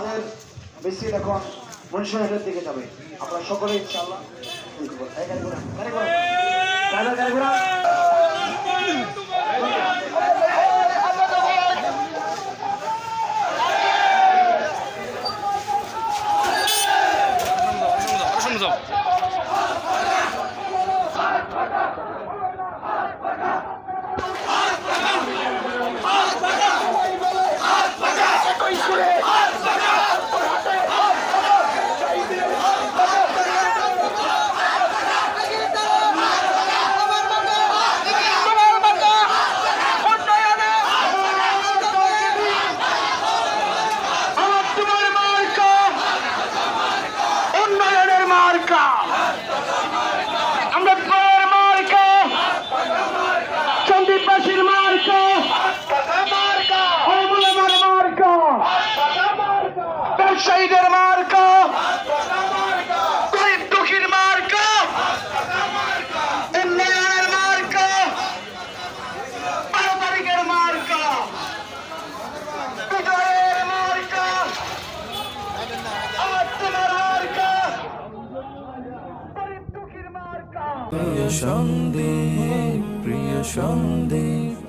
আমাদের মিছিল এখন মনসুরের দিকে যাবে। আপনারা সকলে ইনশাআল্লাহ শহীদের মার্কা, গরিব দুঃখীর মার্কা, উন্নয়নের মার্কা, 12 তারিখের মার্কা, বিজয়ের মার্কা, আত্মার মার্কা, গরিব দুঃখীর মার্কা। প্রিয় সন্দীপ, প্রিয় সন্দীপ।